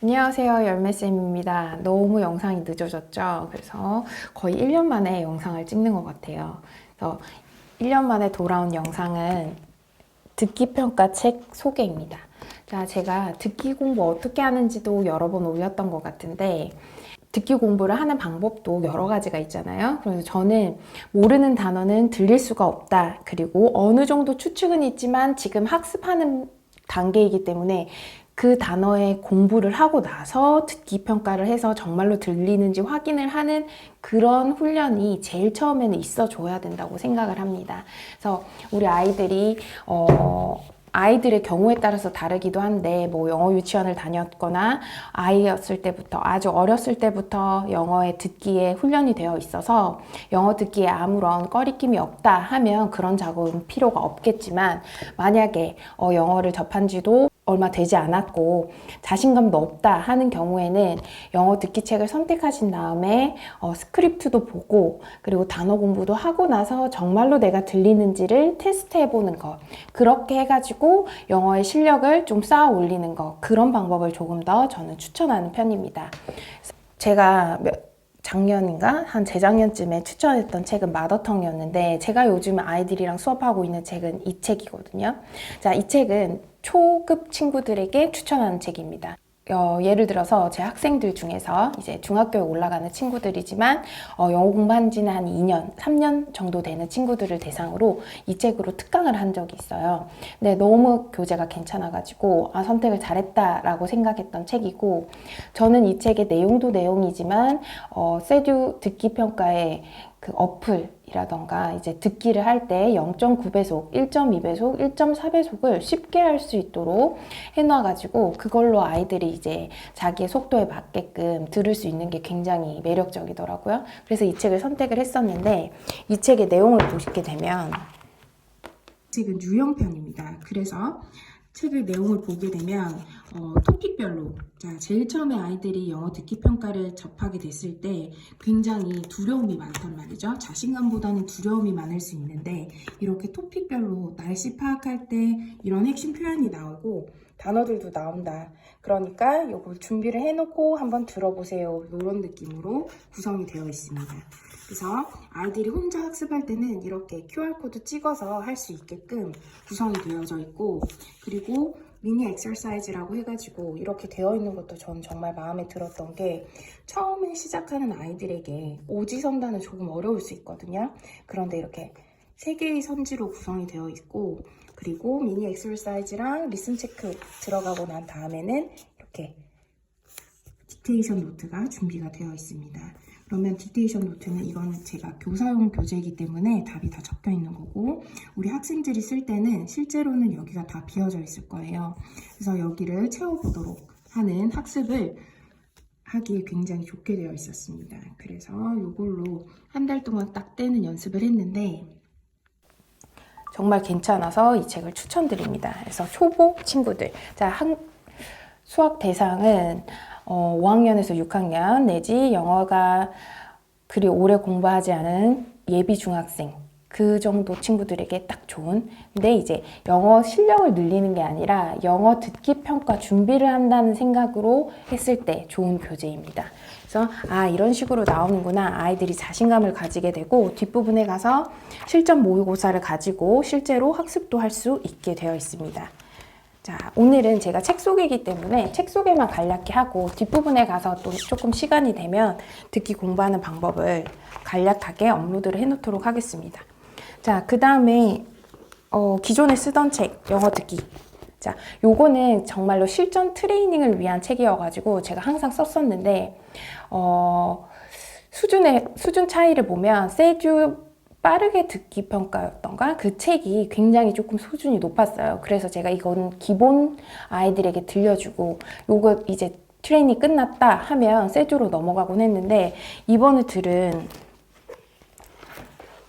안녕하세요, 열매쌤입니다. 너무 영상이 늦어졌죠? 그래서 거의 1년 만에 영상을 찍는 것 같아요. 그래서 1년 만에 돌아온 영상은 듣기평가 책 소개입니다. 자, 제가 듣기 공부 어떻게 하는지도 여러 번 올렸던 것 같은데, 듣기 공부를 하는 방법도 여러 가지가 있잖아요. 그래서 저는 모르는 단어는 들릴 수가 없다. 그리고 어느 정도 추측은 있지만 지금 학습하는 단계이기 때문에 그 단어의 공부를 하고 나서 듣기 평가를 해서 정말로 들리는지 확인을 하는 그런 훈련이 제일 처음에는 있어 줘야 된다고 생각을 합니다. 그래서 우리 아이들이 아이들의 경우에 따라서 다르기도 한데, 뭐 영어 유치원을 다녔거나 아이였을 때부터, 아주 어렸을 때부터 영어에 듣기에 훈련이 되어 있어서 영어 듣기에 아무런 꺼리낌이 없다 하면 그런 작업은 필요가 없겠지만, 만약에 영어를 접한 지도 얼마 되지 않았고 자신감도 없다 하는 경우에는 영어 듣기 책을 선택하신 다음에 스크립트도 보고, 그리고 단어 공부도 하고 나서 정말로 내가 들리는지를 테스트해 보는 것, 그렇게 해가지고 영어의 실력을 좀 쌓아 올리는 것, 그런 방법을 조금 더 저는 추천하는 편입니다. 제가 작년인가? 한 재작년쯤에 추천했던 책은 마더텅이었는데, 제가 요즘 아이들이랑 수업하고 있는 책은 이 책이거든요. 자, 이 책은 초급 친구들에게 추천하는 책입니다. 예를 들어서 제 학생들 중에서 이제 중학교에 올라가는 친구들이지만 영어 공부한 지는 한 2년, 3년 정도 되는 친구들을 대상으로 이 책으로 특강을 한 적이 있어요. 근데 너무 교재가 괜찮아가지고 선택을 잘했다라고 생각했던 책이고, 저는 이 책의 내용도 내용이지만 세듀 듣기 평가의 그 어플이라던가 이제 듣기를 할 때 0.9배속, 1.2배속, 1.4배속을 쉽게 할 수 있도록 해놔가지고 그걸로 아이들이 이제 자기의 속도에 맞게끔 들을 수 있는 게 굉장히 매력적이더라고요. 그래서 이 책을 선택을 했었는데, 이 책의 내용을 보시게 되면, 책은 유형편입니다. 그래서 책의 내용을 보게 되면 토픽별로, 자, 제일 처음에 아이들이 영어 듣기 평가를 접하게 됐을 때 굉장히 두려움이 많단 말이죠. 자신감보다는 두려움이 많을 수 있는데, 이렇게 토픽별로 날씨 파악할 때 이런 핵심 표현이 나오고 단어들도 나온다. 그러니까 이걸 준비를 해놓고 한번 들어보세요. 이런 느낌으로 구성이 되어 있습니다. 그래서 아이들이 혼자 학습할 때는 이렇게 QR코드 찍어서 할 수 있게끔 구성이 되어져 있고, 그리고 미니 엑서사이즈라고 해가지고 이렇게 되어 있는 것도 저는 정말 마음에 들었던 게, 처음에 시작하는 아이들에게 오지선다는 조금 어려울 수 있거든요. 그런데 이렇게 3개의 선지로 구성이 되어 있고, 그리고 미니 엑서사이즈랑 리슨 체크 들어가고 난 다음에는 이렇게 디테이션 노트가 준비가 되어 있습니다. 그러면 디테이션 노트는 이거는 제가 교사용 교재이기 때문에 답이 다 적혀 있는 거고, 우리 학생들이 쓸 때는 실제로는 여기가 다 비어져 있을 거예요. 그래서 여기를 채워보도록 하는 학습을 하기에 굉장히 좋게 되어 있었습니다. 그래서 이걸로 한 달 동안 딱 떼는 연습을 했는데 정말 괜찮아서 이 책을 추천드립니다. 그래서 초보 친구들, 자, 수학 대상은 5학년에서 6학년 내지 영어가 그리 오래 공부하지 않은 예비 중학생, 그 정도 친구들에게 딱 좋은, 근데 이제 영어 실력을 늘리는 게 아니라 영어 듣기 평가 준비를 한다는 생각으로 했을 때 좋은 교재입니다. 그래서 이런 식으로 나오는구나, 아이들이 자신감을 가지게 되고 뒷부분에 가서 실전 모의고사를 가지고 실제로 학습도 할 수 있게 되어 있습니다. 자, 오늘은 제가 책 소개이기 때문에 책 소개만 간략히 하고 뒷부분에 가서 또 조금 시간이 되면 듣기 공부하는 방법을 간략하게 업로드를 해놓도록 하겠습니다. 자, 그 다음에 기존에 쓰던 책, 영어 듣기. 자, 요거는 정말로 실전 트레이닝을 위한 책이어가지고 제가 항상 썼었는데, 수준 차이를 보면 세듀 빠르게 듣기 평가였던가, 그 책이 굉장히 조금 수준이 높았어요. 그래서 제가 이건 기본 아이들에게 들려주고, 요거 이제 트레이닝 끝났다 하면 세주로 넘어가곤 했는데, 이번에 들은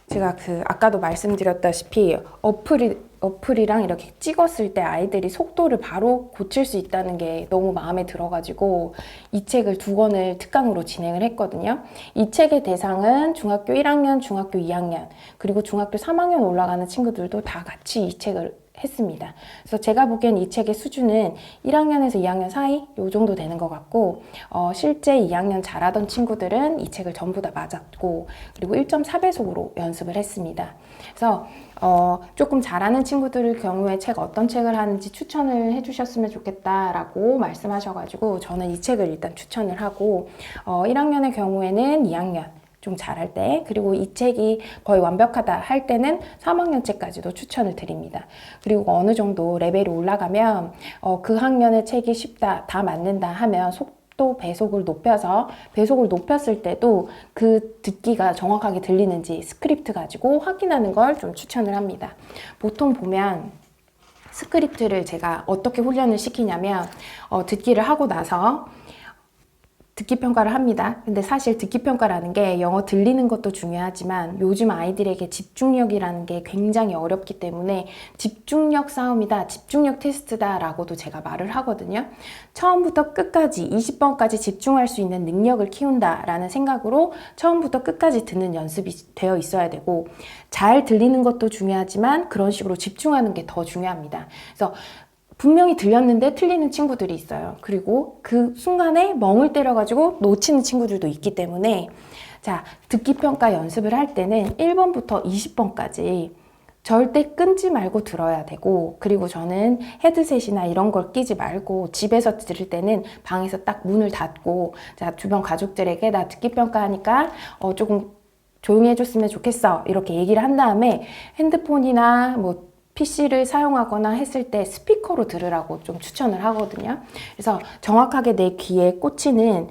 제가 아까도 말씀드렸다시피 어플이랑 이렇게 찍었을 때 아이들이 속도를 바로 고칠 수 있다는 게 너무 마음에 들어가지고 이 책을 2권을 특강으로 진행을 했거든요. 이 책의 대상은 중학교 1학년, 중학교 2학년, 그리고 중학교 3학년 올라가는 친구들도 다 같이 이 책을 했습니다. 그래서 제가 보기엔 이 책의 수준은 1학년에서 2학년 사이 요 정도 되는 것 같고 실제 2학년 잘하던 친구들은 이 책을 전부 다 맞았고 그리고 1.4배속으로 연습을 했습니다. 그래서 조금 잘하는 친구들 경우에 어떤 책을 하는지 추천을 해주셨으면 좋겠다라고 말씀하셔가지고 저는 이 책을 일단 추천을 하고 1학년의 경우에는 2학년 좀 잘할 때 그리고 이 책이 거의 완벽하다 할 때는 3학년 책까지도 추천을 드립니다. 그리고 어느 정도 레벨이 올라가면 그 학년의 책이 쉽다, 다 맞는다 하면 속도 배속을 높였을 때도 그 듣기가 정확하게 들리는지 스크립트 가지고 확인하는 걸 좀 추천을 합니다. 보통 보면 스크립트를 제가 어떻게 훈련을 시키냐면 듣기를 하고 나서 듣기 평가를 합니다. 근데 사실 듣기 평가라는 게 영어 들리는 것도 중요하지만 요즘 아이들에게 집중력이라는 게 굉장히 어렵기 때문에 집중력 싸움이다, 집중력 테스트다 라고도 제가 말을 하거든요. 처음부터 끝까지 20번까지 집중할 수 있는 능력을 키운다 라는 생각으로 처음부터 끝까지 듣는 연습이 되어 있어야 되고 잘 들리는 것도 중요하지만 그런 식으로 집중하는 게 더 중요합니다. 그래서 분명히 들렸는데 틀리는 친구들이 있어요. 그리고 그 순간에 멍을 때려가지고 놓치는 친구들도 있기 때문에 자, 듣기 평가 연습을 할 때는 1번부터 20번까지 절대 끊지 말고 들어야 되고 그리고 저는 헤드셋이나 이런 걸 끼지 말고 집에서 들을 때는 방에서 딱 문을 닫고 자, 주변 가족들에게 나 듣기 평가하니까 조금 조용히 해줬으면 좋겠어 이렇게 얘기를 한 다음에 핸드폰이나 뭐 PC를 사용하거나 했을 때 스피커로 들으라고 좀 추천을 하거든요. 그래서 정확하게 내 귀에 꽂히는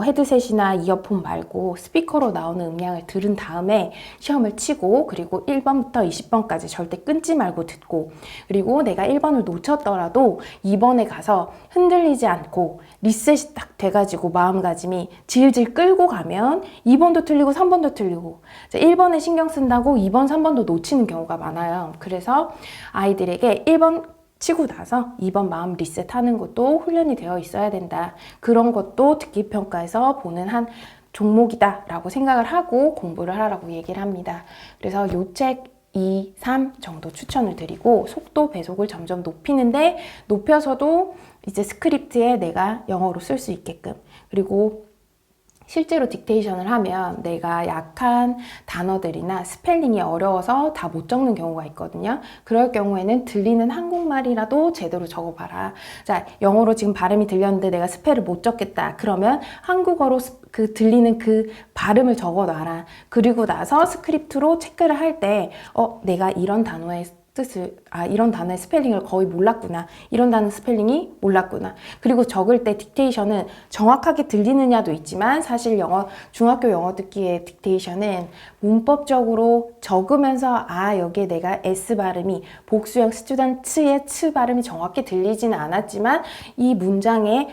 헤드셋이나 이어폰 말고 스피커로 나오는 음량을 들은 다음에 시험을 치고 그리고 1번부터 20번까지 절대 끊지 말고 듣고 그리고 내가 1번을 놓쳤더라도 2번에 가서 흔들리지 않고 리셋이 딱 돼가지고 마음가짐이 질질 끌고 가면 2번도 틀리고 3번도 틀리고 1번에 신경 쓴다고 2번, 3번도 놓치는 경우가 많아요. 그래서 아이들에게 1번 치고 나서 2번 마음 리셋하는 것도 훈련이 되어 있어야 된다. 그런 것도 듣기 평가에서 보는 한 종목이다 라고 생각을 하고 공부를 하라고 얘기를 합니다. 그래서 요 책 2, 3 정도 추천을 드리고 속도 배속을 점점 높이는데 높여서도 이제 스크립트에 내가 영어로 쓸 수 있게끔 그리고 실제로 딕테이션을 하면 내가 약한 단어들이나 스펠링이 어려워서 다 못 적는 경우가 있거든요. 그럴 경우에는 들리는 한국말이라도 제대로 적어봐라. 자, 영어로 지금 발음이 들렸는데 내가 스펠을 못 적겠다. 그러면 한국어로 그 들리는 그 발음을 적어놔라. 그리고 나서 스크립트로 체크를 할 때 내가 이런 단어의 뜻을 이런 단어의 스펠링을 거의 몰랐구나. 이런 단어 스펠링이 몰랐구나. 그리고 적을 때 딕테이션은 정확하게 들리느냐도 있지만 사실 중학교 영어 듣기의 딕테이션은 문법적으로 적으면서 여기에 내가 S 발음이 복수형 스튜던트의 츠 발음이 정확히 들리지는 않았지만 이 문장의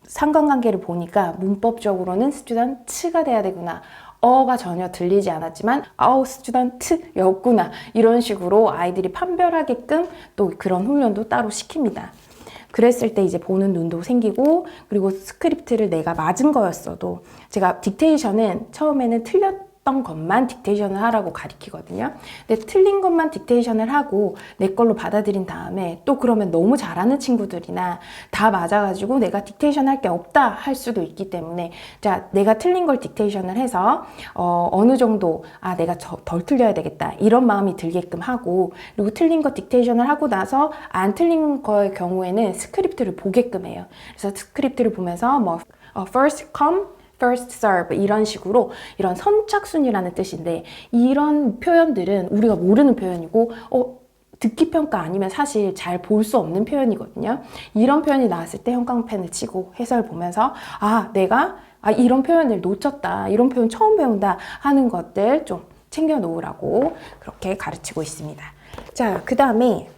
상관관계를 보니까 문법적으로는 스튜던트가 돼야 되구나. 어가 전혀 들리지 않았지만 스튜던트였구나 이런 식으로 아이들이 판별하게끔 또 그런 훈련도 따로 시킵니다. 그랬을 때 이제 보는 눈도 생기고 그리고 스크립트를 내가 맞은 거였어도 제가 딕테이션은 처음에는 틀렸던 것만 딕테이션을 하라고 가리키거든요. 근데 틀린 것만 딕테이션을 하고 내 걸로 받아들인 다음에 또 그러면 너무 잘하는 친구들이나 다 맞아가지고 내가 딕테이션 할 게 없다 할 수도 있기 때문에 자, 내가 틀린 걸 딕테이션을 해서 어느 정도 내가 덜 틀려야 되겠다 이런 마음이 들게끔 하고 그리고 틀린 거 딕테이션을 하고 나서 안 틀린 거의 경우에는 스크립트를 보게끔 해요. 그래서 스크립트를 보면서 first come first serve 이런 식으로 이런 선착순이라는 뜻인데 이런 표현들은 우리가 모르는 표현이고 듣기 평가 아니면 사실 잘 볼 수 없는 표현이거든요. 이런 표현이 나왔을 때 형광펜을 치고 해설 보면서 내가 이런 표현을 놓쳤다. 이런 표현 처음 배운다 하는 것들 좀 챙겨 놓으라고 그렇게 가르치고 있습니다. 자, 그 다음에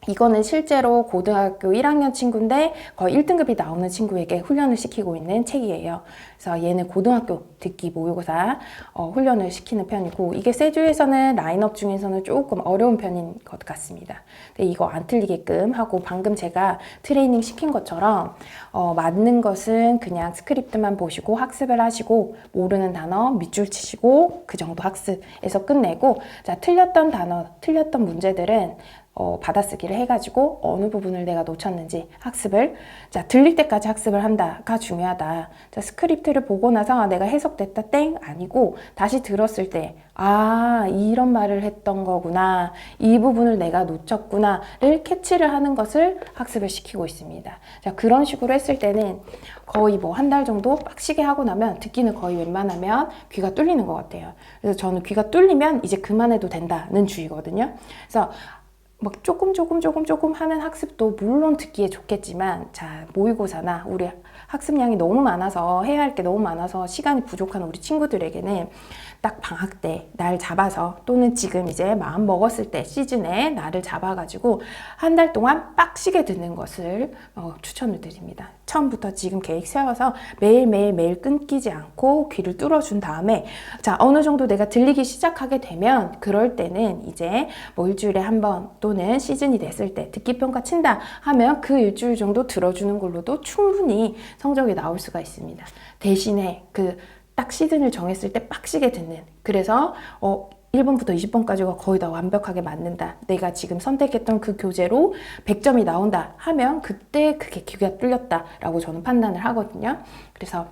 이거는 실제로 고등학교 1학년 친구인데 거의 1등급이 나오는 친구에게 훈련을 시키고 있는 책이에요. 그래서 얘는 고등학교 듣기 모의고사 훈련을 시키는 편이고 이게 세주에서는 라인업 중에서는 조금 어려운 편인 것 같습니다. 근데 이거 안 틀리게끔 하고 방금 제가 트레이닝 시킨 것처럼 맞는 것은 그냥 스크립트만 보시고 학습을 하시고 모르는 단어 밑줄 치시고 그 정도 학습에서 끝내고 자, 틀렸던 단어, 틀렸던 문제들은 받아쓰기를 해가지고 어느 부분을 내가 놓쳤는지 학습을, 자, 들릴 때까지 학습을 한다가 중요하다. 자, 스크립트를 보고 나서 내가 해석됐다 땡 아니고 다시 들었을 때 아, 이런 말을 했던 거구나, 이 부분을 내가 놓쳤구나를 캐치를 하는 것을 학습을 시키고 있습니다. 자, 그런 식으로 했을 때는 거의 뭐 한 달 정도 빡시게 하고 나면 듣기는 거의 웬만하면 귀가 뚫리는 것 같아요. 그래서 저는 귀가 뚫리면 이제 그만해도 된다는 주의거든요. 그래서 막 조금 하는 학습도 물론 듣기에 좋겠지만, 자, 모의고사나 우리 학습량이 너무 많아서 해야 할 게 너무 많아서 시간이 부족한 우리 친구들에게는 딱 방학 때 날 잡아서, 또는 지금 이제 마음 먹었을 때 시즌에 날을 잡아가지고 한 달 동안 빡시게 듣는 것을 추천을 드립니다. 처음부터 지금 계획 세워서 매일 끊기지 않고 귀를 뚫어준 다음에, 자, 어느 정도 내가 들리기 시작하게 되면 그럴 때는 이제 뭐 일주일에 한 번 또는 시즌이 됐을 때 듣기 평가 친다 하면 그 일주일 정도 들어주는 걸로도 충분히 성적이 나올 수가 있습니다. 대신에 그 딱 시즌을 정했을 때 빡시게 듣는, 그래서 1번부터 20번까지가 거의 다 완벽하게 맞는다, 내가 지금 선택했던 그 교재로 100점이 나온다 하면 그때 그게 귀가 뚫렸다라고 저는 판단을 하거든요. 그래서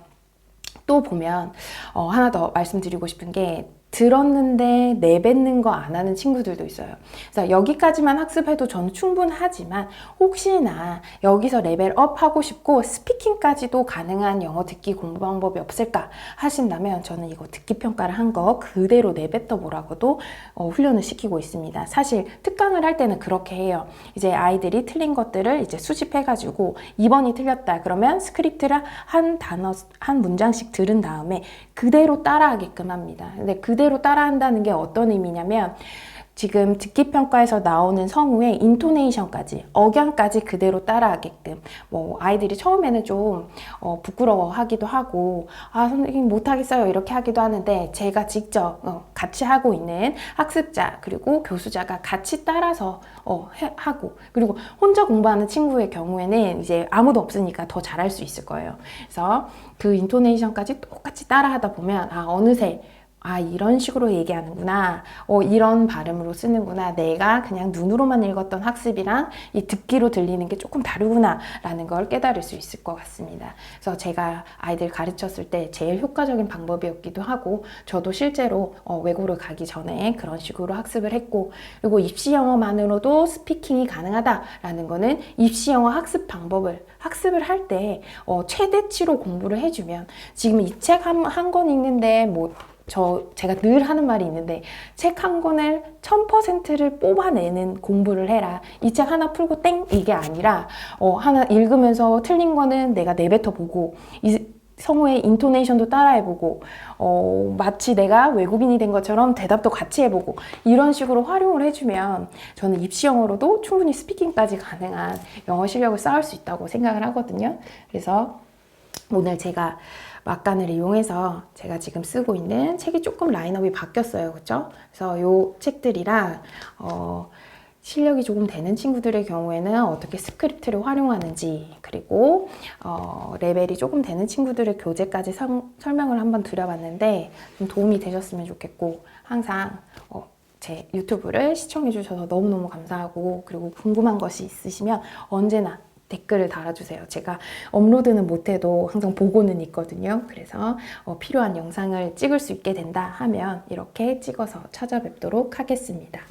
또 보면 하나 더 말씀드리고 싶은 게, 들었는데 내뱉는 거 안 하는 친구들도 있어요. 그래서 여기까지만 학습해도 저는 충분하지만 혹시나 여기서 레벨업 하고 싶고 스피킹까지도 가능한 영어 듣기 공부 방법이 없을까 하신다면, 저는 이거 듣기 평가를 한 거 그대로 내뱉어 보라고도 훈련을 시키고 있습니다. 사실 특강을 할 때는 그렇게 해요. 이제 아이들이 틀린 것들을 이제 수집해가지고 2번이 틀렸다 그러면 스크립트를 한 단어 한 문장씩 들은 다음에 그대로 따라하게끔 합니다. 근데 그대로 따라한다는 게 어떤 의미냐면, 지금 듣기평가에서 나오는 성우의 인토네이션까지, 억양까지 그대로 따라하게끔, 뭐 아이들이 처음에는 좀 부끄러워하기도 하고, 아, 선생님 못하겠어요 이렇게 하기도 하는데, 제가 직접 같이 하고 있는 학습자 그리고 교수자가 같이 따라서 하고, 그리고 혼자 공부하는 친구의 경우에는 이제 아무도 없으니까 더 잘할 수 있을 거예요. 그래서 그 인토네이션까지 똑같이 따라하다 보면, 아, 어느새 아, 이런 식으로 얘기하는구나, 이런 발음으로 쓰는구나, 내가 그냥 눈으로만 읽었던 학습이랑 이 듣기로 들리는 게 조금 다르구나 라는 걸 깨달을 수 있을 것 같습니다. 그래서 제가 아이들 가르쳤을 때 제일 효과적인 방법이었기도 하고, 저도 실제로 외고를 가기 전에 그런 식으로 학습을 했고, 그리고 입시 영어만으로도 스피킹이 가능하다라는 거는 입시 영어 학습 방법을 학습을 할 때 최대치로 공부를 해주면, 지금 이 책 한 권 읽는데 뭐 제가 늘 하는 말이 있는데, 책 한 권을 1000%를 뽑아내는 공부를 해라. 이 책 하나 풀고 땡 이게 아니라 하나 읽으면서 틀린 거는 내가 내뱉어 보고, 이 성우의 인토네이션도 따라해보고, 마치 내가 외국인이 된 것처럼 대답도 같이 해보고, 이런 식으로 활용을 해주면 저는 입시 영어로도 충분히 스피킹까지 가능한 영어 실력을 쌓을 수 있다고 생각을 하거든요. 그래서 오늘 제가 막간을 이용해서 제가 지금 쓰고 있는 책이 조금 라인업이 바뀌었어요. 그렇죠? 그래서 요 책들이랑 실력이 조금 되는 친구들의 경우에는 어떻게 스크립트를 활용하는지, 그리고 레벨이 조금 되는 친구들의 교재까지 설명을 한번 드려봤는데 좀 도움이 되셨으면 좋겠고, 항상 제 유튜브를 시청해 주셔서 너무너무 감사하고, 그리고 궁금한 것이 있으시면 언제나 댓글을 달아주세요. 제가 업로드는 못해도 항상 보고는 있거든요. 그래서 필요한 영상을 찍을 수 있게 된다 하면 이렇게 찍어서 찾아뵙도록 하겠습니다.